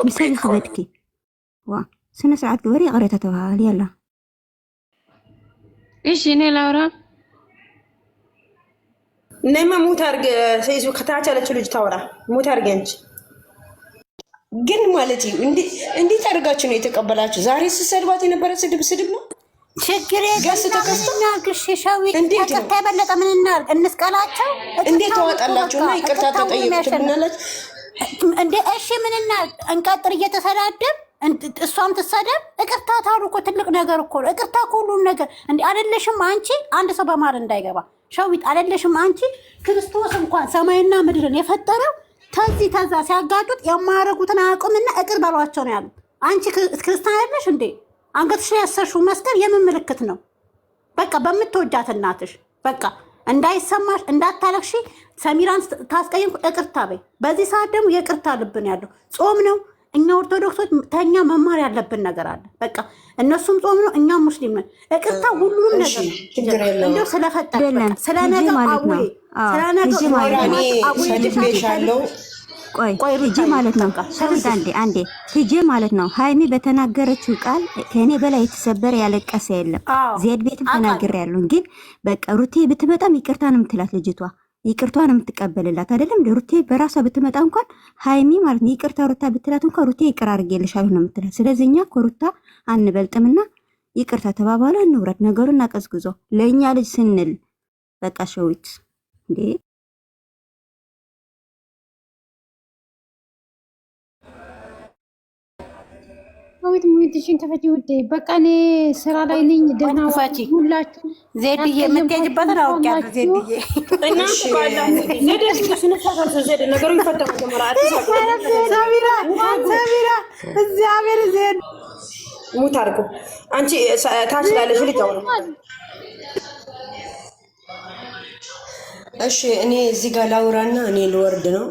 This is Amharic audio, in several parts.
مسوي خبرتك وا سنة ساعات قبري قريتها يلا ايش هنا لورا نما مو تارج فيسبوك خطاعت على تلوج تورا مو تارجنج ግን ማለት እንዴት አድርጋችሁ ነው የተቀበላችሁ? ዛሬ ሲሰድባት የነበረ ስድብ ነው። ችግር ተበለጠ ምን እናድርግ? እንስቀላቸው እንዴት ተዋጣላችሁና ይቅርታ ተጠየቁትብናላችሁ እንዴ? እሺ ምን እናድርግ? እንቀጥር እየተሰዳደብ እሷም ትሰደብ። ይቅርታ ታሩ እኮ ትልቅ ነገር እኮ ነው። ይቅርታ ሁሉም ነገር እንዴ አይደለሽም አንቺ? አንድ ሰው በማር እንዳይገባ ሸዊት አይደለሽም አንቺ? ክርስቶስ እንኳን ሰማይና ምድርን የፈጠረው ተዚህ ተዛ ሲያጋጡት የማያረጉትን አያውቁምና እቅር በሏቸው ነው ያሉት። አንቺ ክርስቲያን አይደለሽ እንዴ? አንገትሽ ላይ ያሰርሽው መስቀል የምን ምልክት ነው? በቃ በምትወጃት እናትሽ በቃ እንዳይሰማሽ እንዳታለቅሺ። ሰሚራን ታስቀይም እቅርታ በይ። በዚህ ሰዓት ደግሞ የቅርታ ልብን ያለው ጾም ነው። እኛ ኦርቶዶክሶች ተኛ መማር ያለብን ነገር አለ። በቃ እነሱም ጾም ነው፣ እኛም ሙስሊም ነን። እቅርታ ሁሉም ነገር እንደው ስለፈጠረ ስለነገር አውይ ስለነገር ቆይ ሂጂ ማለት ነው። አንዴ ሂጂ ማለት ነው። ሃይሚ በተናገረችው ቃል ከኔ በላይ የተሰበረ ያለቀሰ የለም። ዜድ ቤትም ተናግሬያለሁ። ግን በቃ ሩቴ ብትመጣም ይቅርታ ነው የምትላት ልጅቷ። ይቅርቷ ነው የምትቀበልላት አይደለም። ሩቴ በራሷ ብትመጣ እንኳን ሃይሚ ማለት ነው ይቅርታ ሩታ ብትላት እንኳን ሩቴ ይቅር አድርጌልሻለሁ ነው የምትላት። ስለዚህ እኛ ከሩታ አንበልጥምና ይቅርታ ተባባለ፣ እንውረድ፣ ነገሩን እናቀዝቅዞ ለእኛ ልጅ ስንል በቃ ሸዊት እንዴ አውት ሙይትሽን ተፈጂ ውዴ። በቃ እኔ ስራ ላይ ነኝ። ደህና ሁላችሁ ዜድዬ የምትሄጂበትን አውቄያለሁ። ዜድዬ ነገሩ ይፈተው ተመራጭ ሰሚራ እግዚአብሔር ዜድ ሙት አድርጎ አንቺ ታች ላለሽ ልጅ አውሩ። እሺ እኔ እዚህ ጋር ላውራና እኔ ልወርድ ነው።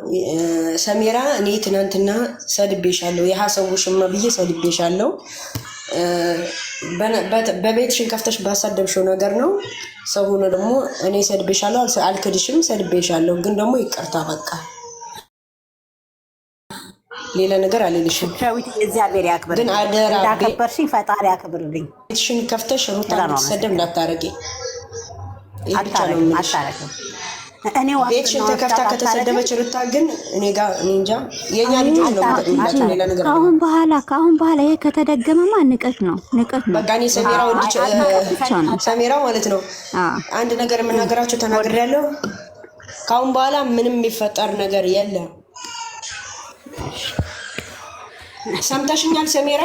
ሰሚራ እኔ ትናንትና ሰድቤሻለሁ፣ የሐሰውሽማ ብዬ ሰድቤሻለሁ። በቤትሽን ከፍተሽ ባሳደብሽው ነገር ነው። ሰው ሆኖ ደግሞ እኔ ሰድቤሻለሁ፣ አልክድሽም፣ ሰድቤሻለሁ። ግን ደግሞ ይቅርታ በቃ ሌላ ነገር አልልሽም። ሻዊት እግዚአብሔር ያክብር። ግን አደራ እንዳከበርሽኝ ፈጣሪ ያክብርልኝ። ቤትሽን ከፍተሽ ሩታ ሰደም እንዳታረጊ ይብቻለው አታረግም። ቤትሽን ተከፍታ ከተሰደበች ሩታ ግን እኔ ጋር እኔ እንጃ የኛ ልጆች ነው ማለት ሌላ ነገር ካሁን በኋላ ይሄ ከተደገመማ ንቀት ነው። በቃ እኔ ሰሚራ ማለት ነው አንድ ነገር የምናገራቸው ተናግሬያለሁ። ካሁን በኋላ ምንም የሚፈጠር ነገር የለም። ሰምተሽኛል ሰሜራ?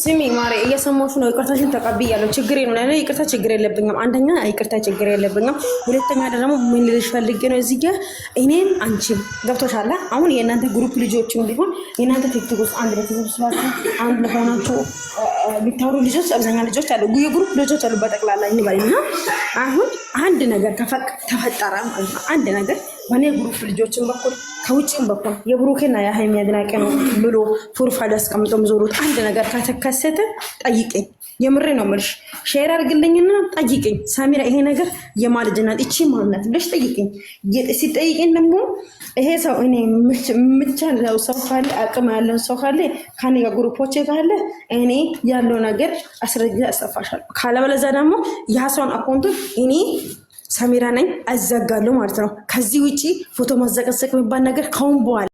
ስሚ ማሬ እየሰማሁሽ ነው። ይቅርታሽን ተቀብያለሁ። ችግር የለም ለኔ ይቅርታ ችግር የለብኝም። አንደኛ ይቅርታ ችግር የለብኝም። ሁለተኛ ደግሞ ምን ልልሽ ፈልጌ ነው እዚህ ጋር እኔም አንቺም ገብቶሻል። አሁን የእናንተ ግሩፕ ልጆችም ቢሆን የእናንተ ቲክቶክ ውስጥ አንድ ለተሰብስባችሁ አንድ ለሆናችሁ ቢታወሩ ልጆች አብዛኛው ልጆች አሉ፣ የግሩፕ ልጆች አሉ በጠቅላላ እንበልና አሁን አንድ ነገር ተፈጠረ ማለት ነው። አንድ ነገር በኔ ግሩፕ ልጆችን በኩል ከውጭም በኩል የብሩኬና የሃይሚ አድናቂ ነው ብሎ ፕሮፋይል አስቀምጠው ምዞሩት አንድ ነገር ከተከሰተ ጠይቀኝ። የምሬ ነው የምልሽ። ሼር አድርግልኝና ጠይቀኝ። ሳሚራ ይሄ ነገር የማልጅናት እቺ ማንነት ብለሽ ጠይቀኝ። ሲጠይቀኝ ደግሞ ይሄ ሰው እኔ ምቻለው ሰው ካለ አቅም ያለው ሰው ካለ ከኔ ግሩፖቼ ካለ እኔ ያለው ነገር አስረጃ አስጠፋሻለሁ። ካለበለዚያ ደግሞ ያ ሰውን አካውንቱ እኔ ሰሚራ ነኝ አዘጋለሁ ማለት ነው። ከዚህ ውጪ ፎቶ ማዘቀዘቅ የሚባል ነገር ካሁን በኋላ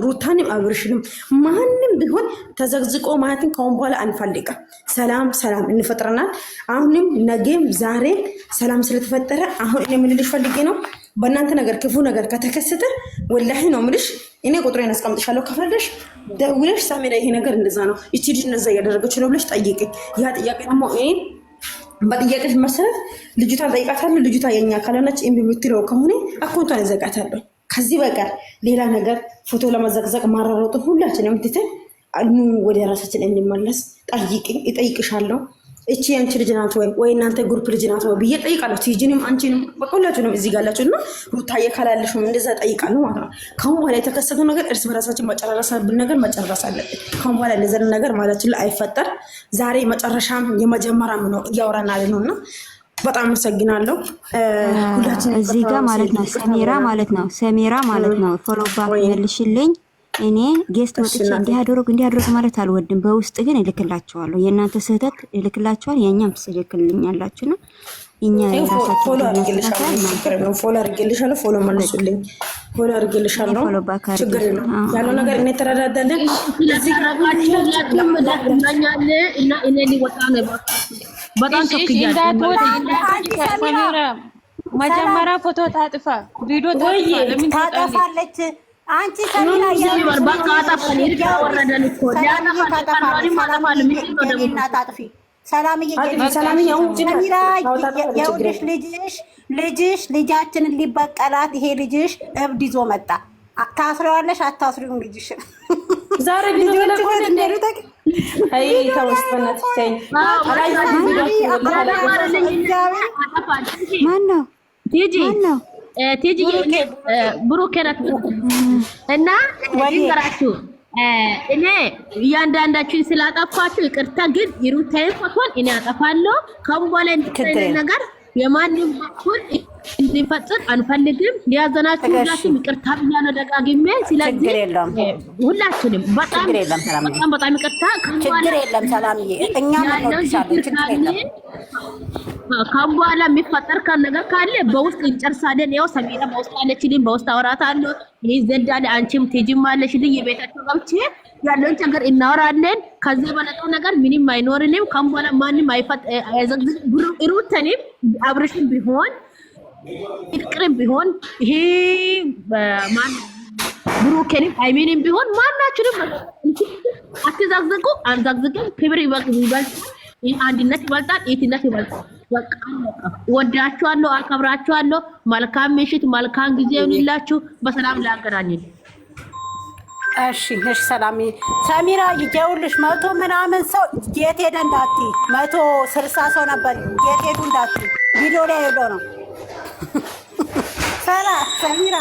ሩታንም አብርሽንም ማንንም ቢሆን ተዘግዝቆ ማለትን ካሁን በኋላ አንፈልግም። ሰላም እንፈጥረናል። አሁንም ነገም ዛሬ ሰላም ስለተፈጠረ አሁን እኔ ምን ልልሽ ፈልጌ ነው፣ በእናንተ ነገር ክፉ ነገር ከተከሰተ ወላሂ ነው የምልሽ እኔ ቁጥሬን አስቀምጥሻለሁ። ከፈለሽ ደውለሽ ሳሚራ ይሄ ነገር እንደዛ ነው እቺ ልጅ እንደዛ እያደረገች ነው ብለሽ ጠይቂኝ። ያ ጥያቄ ደግሞ እኔ በጥያቄሽ መሰረት ልጅቷን ጠይቃታለሁ። ልጅቷ የኛ ካልሆነች እምቢ ብትለው ከሆነ አካውንቷን እዘጋታለሁ። ከዚህ በቀር ሌላ ነገር ፎቶ ለመዘቅዘቅ ማራሮጡ ሁላችንም ትተን ወደ ራሳችን እንመለስ። ጠይቂኝ፣ እጠይቅሻለሁ። እቺ አንቺ ልጅ ናት ወይ እናንተ ግሩፕ ልጅ ናት ወይ ብዬ ጠይቃለሁ። ቲጂንም አንቺንም በቆላችሁንም እዚህ ጋር አላችሁና ሩታዬ ካላለሽም እንደዛ ጠይቃለሁ ማለት ነው። ካሁን በኋላ የተከሰተው ነገር እርስ በራሳችን መጨረሳብን ነገር መጨረስ አለብን። ካሁን በኋላ እንደዚህ ነገር ማለችን ላይ አይፈጠር። ዛሬ መጨረሻም የመጀመሪያም ነው እያወራን ያለ ነውና በጣም አመሰግናለሁ። ሁላችንም እዚህ ጋር ማለት ነው ሰሜራ ማለት ነው ፎሎ ባክ መልሽልኝ። እኔ ጌስት ወጥቼ እንዲያደርጉ ማለት አልወድም። በውስጥ ግን እልክላችኋለሁ። የእናንተ ስህተት እልክላችኋል፣ የኛም ትልክልኛላችሁ ነው። እኛ ራሳችን ፎሎ አድርጌልሻለሁ። ፎሎ መልሱልኝ። ፎሎ አድርጌልሻለሁ። ችግር የለም ያለው ነገር እኔ ተረዳዳለን። እዚህ ጋር እና እኔ ሊወጣ ነው በጣም ተከያለሁ። መጀመሪያ ፎቶ ታጥፋ፣ ቪዲዮ ታጥፋ። ለምን ታጠፋለች? አንቺ ሰሚራ ልጃችንን ሊበቀላት ይሄ ልጅሽ እብድ ይዞ መጣ። ታስረዋለሽ አታስሪውም? ልጅሽን ዛሬ ቪዲዮ ለቆን እንደሩታክ አይ ተወስፈናት ተይ ማነው ቲጂ ብሩክ ከራት እና ይንገራችሁ እኔ እያንዳንዳችሁን ስላጠፋችሁ ይቅርታ። ግን ይሩታይ ፎቶን እኔ አጠፋለሁ። ከበኋላ ነገር የማንም በኩል እንዲፈጽም አንፈልግም። ሊያዘናችሁ ሁላችሁም ይቅርታ ብያለሁ ደጋግሜ። ስለዚህ ሁላችሁንም በጣም ይቅርታ። ችግር የለም ሰላምዬ፣ እኛ እንወድሻለን። ችግር የለም። ከበኋላ የሚፈጠር ነገር ካለ በውስጥ እንጨርሳለን። ያው ሰሜራ በውስጥ አለችልኝ፣ በውስጥ አወራታለሁ። ይሄ ዘዳለ አንቺም ትጅም አለሽልኝ። የቤታችሁ ገብቼ ያለውን ችግር እናወራለን። ከዚህ በለጠው ነገር ምንም አይኖርንም። ከበኋላ ማንም አይዘግዝግ። ሩተንም አብርሽም ቢሆን ፍቅርም ቢሆን ይሄ ማን ብሩኬንም አይሜንም ቢሆን ማናችንም አትዛግዝቁ። አንዛግዝቅም። ክብር ይበልጣል፣ አንድነት ይበልጣል፣ የትነት ይበልጣል። በቃ ወዳችኋለሁ፣ አከብራችኋለሁ። መልካም ምሽት፣ መልካም ጊዜ ይሁንላችሁ። በሰላም ላገናኘን። እሺ ሰላም ሰሚራ ይጀውልሽ። 100 ምናምን ሰው የት ሄደ እንዳትዪ፣ 160 ሰው ነበር የት ሄዱ እንዳትዪ። ቪዲዮ ላይ ሄዶ ነው ሰሚራ።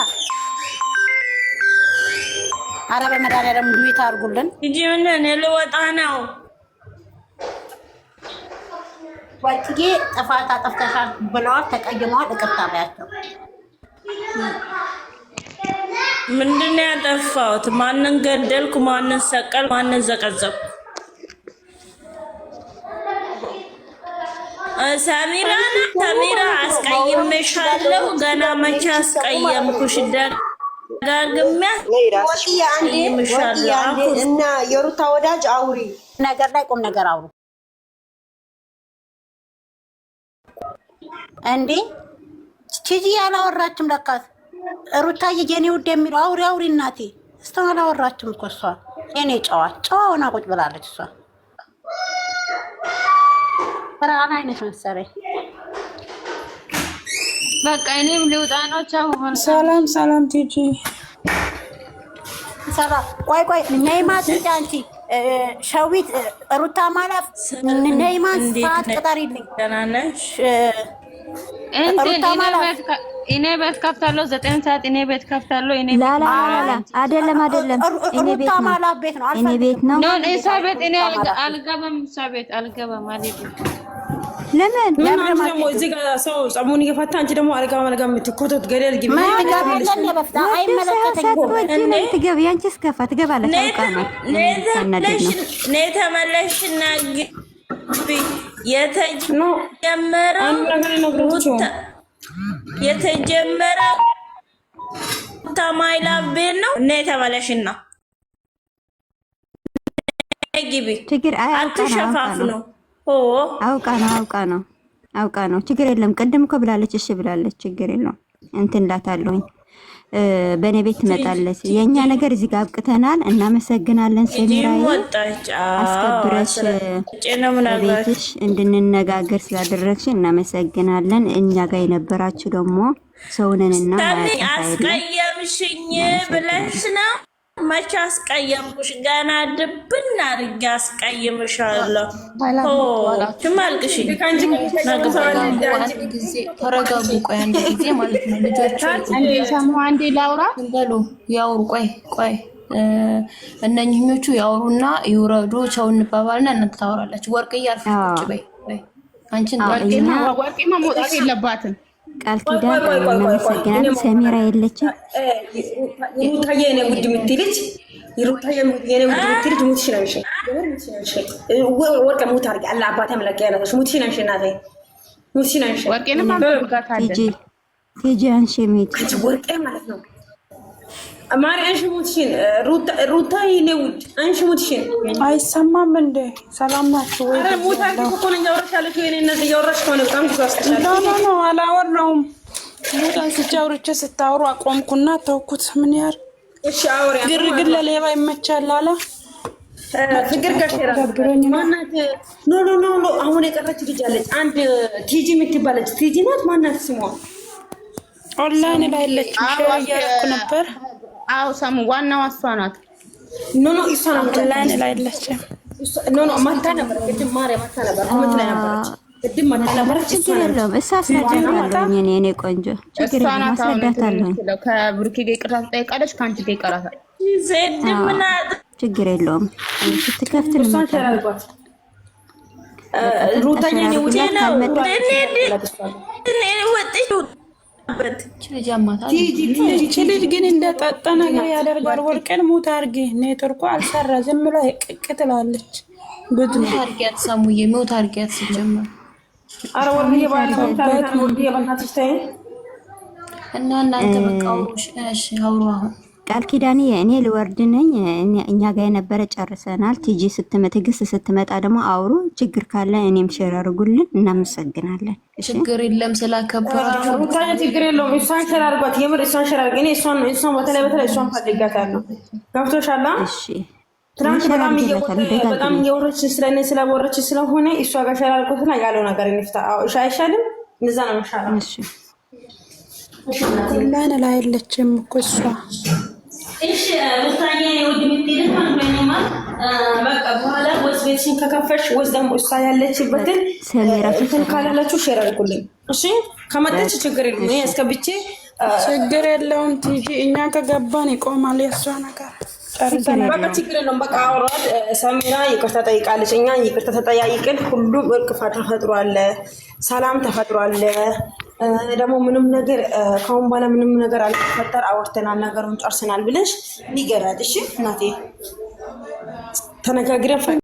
ኧረ በመድኃኒዓለም ዱዊት አድርጉልን እንጂ ምን ልወጣ ነው። ወጥጌ ጥፋት አጠፍተሻል ብለዋል፣ ተቀይመዋል። ይቅርታ በያቸው። ምንድን ነው ያጠፋሁት? ማንን ገደልኩ? ማንን ሰቀል? ማንን ዘቀዘቅኩ? ሰሚራ አስቀይሜሻለሁ። ገና መቼ አስቀየምኩሽ? ደጋግሜ አስቀይሜሻለሁ። እና የሩታ ወዳጅ አውሪ ነገር ላይ ቁም ነገር አውሩ እንዴ። ቺጂ ያላወራችም ለካት ሩታዬ የኔ ውድ የሚለው አውሪ እናቴ። እስካሁን አላወራችም እኮ እሷ የኔ ጨዋ ሆና ቁጭ ብላለች። እሷ ብርሃን አይነት መሰለኝ። በቃ እኔም ልውጣ ነው። ቻው። ሰላም ቲጂ ሰላም። ቆይ ነይማት እንጂ አንቺ ሸዊት ሩታ ማለፍ ነይማት ሰዓት ቅጠሪልኝ። ደህና ነሽ? እኔ ቤት ከፍታለሁ 9 ሰዓት እኔ ቤት ከፍታለሁ። እኔ ላላ አይደለም እኔ ቤት ነው እኔ ቤት ነው እሷ ቤት እኔ አልገባም። እሷ ቤት አልገባም ማለት ነው። ለምን ደግሞ እዚህ ጋር ሰው ጸሙን እየፈታ አንቺ ደግሞ አልገባም የምትኮተት ገደል ግቢ ትገቢ አንቺ እስከፋ ትገባለች። አውቃ ነው ነይ ተመለሽና ግቢ። የተጀመረው ታማይላ ቤት ነው። ነይ ተመለሽና ግቢ። ችግር አትሸፋፍ ነው። አውቃ ነው። ችግር የለም። ቅድም እኮ ብላለች። እሺ ብላለች። ችግር የለውም። እንትን ላታለሁኝ በእኔ ቤት ትመጣለች። የእኛ ነገር እዚህ ጋር አብቅተናል። እናመሰግናለን። ሰሚራዬ አስከብረሽ ቤትሽ እንድንነጋገር ስላደረግሽ እናመሰግናለን። እኛ ጋር የነበራችሁ ደግሞ ሰውነንና አስቀየምሽኝ ብለሽ ነው። መቼ አስቀየምኩሽ? ገና ድብን አድርጌ አስቀይምሻለሁ። ትማልቅሽ ተረጋጉ። ቆይ አንድ ጊዜ ማለት ነው ልጆች አንዴ ላውራ በሉ ያውሩ። ቆይ እነኝኞቹ ያውሩና ይውረዱ። ቻው እንባባልና እናንተ ታወራላችሁ። ወርቅዬ አርፈሽ ቁጭ በይ። አንቺን ወርቄማ መውጣት የለባትም። ቃል ኪዳን እናመሰግናለን። ሰሚራ የለችም። ሩታዬ የኔ ውድ የምትልጅ ሩታዬ የኔ ውድ የምትልጅ ሙትሽ ነው። እሺ ወርቄ ሙት አድርጊ። አላህ አባቴ አምላክ ያለሽ ሙትሽ ነው። እሺ እናቴ ሙትሽ ነው። እሺ ወርቄንም አንብጋታለን። ቲጂ አንቺ ሜት ወርቄ ማለት ነው። ማሪ አንቺ ሙትሽን ሩታ የኔ ውድ አንቺ ሙትሽን አይሰማም እንዴ? ሰላም ናችሁ ወይ? አረ ሙት አድርጊ እኮ ነው ያወራሻለሽ። የኔ እነዚህ ያወራሽ ከሆነ በጣም ተሳስተሻል። ኖ አላወራውም። ሙት አንስቼ አውርቼ ስታወሩ አቆምኩና ተውኩት። ምን ያር እሺ አውሪ። ግርግር ለሌባ ይመቻል አላ ፍቅር ጋሽራ ማናት? ኖ አሁን የቀረች ልጅ አለች። አንድ ቲጂ የምትባለች ቲጂ ናት። ማናት ስሟ? ኦንላይን ላይ ያለች ሼር እያደረኩ ነበር። አዎ ሰሙ ዋናዋ እሷ ናት። ኖ እሷ ናት። ኦንላይን ላይ ያለች ኖ ማታ ነበር። ቅድም ማርያም ማታ ነበር። ኮመንት ላይ ነበረች። ቅድም ማታ ነበረች። ችግር የለውም። እሳስረዳታለሁ። እኔ ቆንጆ ችግር የለውም። አስረዳታለሁ። ከብሩኬ ጋር ይቅርታ ትጠይቃለች። ከአንቺ ጋር ይቀራታል። ችግር የለውም። ስትከፍት ነው ተራልኳት። ሩታዬ ነው ውጪ ነው ልጅ ግን እንደጠጣ ነገር ያደርጋል። ወርቅን ሙት አድርጊ። ኔትወርኩ አልሰራ ዝም ብላ ቅቅ ትላለች። ሙት አድርጊያት ሰሙዬ፣ ሙት አድርጊያት ሲጀመር። አረ ወርቅዬ ባለበት ወርቅዬ ባለበት ተይ እና እናንተ በቃ አውሩሽ። እሺ አውሩ አሁን ቃል ኪዳኔ እኔ ልወርድ ነኝ። እኛ ጋር የነበረ ጨርሰናል። ቲጂ ትዕግስት ስትመጣ ደግሞ አውሩ። ችግር ካለ እኔም ሼር አድርጉልን። እናመሰግናለን። ችግር የለም ስላከበራችሁ። ሩታዬ ችግር የለውም። እሷን ሼር አድርጓት። የምር እሷን ሼር አድርግ። እኔ እሷን በተለይ እሷን ፈልጋታለሁ። ገብቶሻል? እሺ ትናንት በጣም እየወረች ስለኔ ስላወረች ስለሆነ እሷ ጋር ሼር አድርጎትና ያለው ነገር እንፍታ። እሺ አይሻልም? እንደዛ ነው የሚሻለው። እሺ ኦንላይን ላይ ያለችም እኮ እሷ እሺ ሩታዬ ወድ ምትልት ማለት ነው። በቃ በኋላ ወስ ቤትሽን ከከፈሽ ወስ ደግሞ እሷ ያለችበትን እንትን ካላላችሁ ሼር አድርጉልኝ። እሺ ከመጣች ችግር የለም። እኔ አስከብቼ ችግር የለውም። ቲጂ እኛ ከገባን ይቆማል የሷ ነገር ጨርሰናል። በቃ ችግር የለውም። በቃ አውራት ሰሚራ ይቅርታ ጠይቃለች። እኛ ይቅርታ ተጠያይቀን ሁሉም እርቅ ተፈጥሯል፣ ሰላም ተፈጥሯል። ደግሞ ምንም ነገር ካሁን በኋላ ምንም ነገር አልተፈጠር አውርተናል፣ ነገሩን ጨርሰናል ብለሽ ንገራት። እሺ እናቴ ተነጋግረን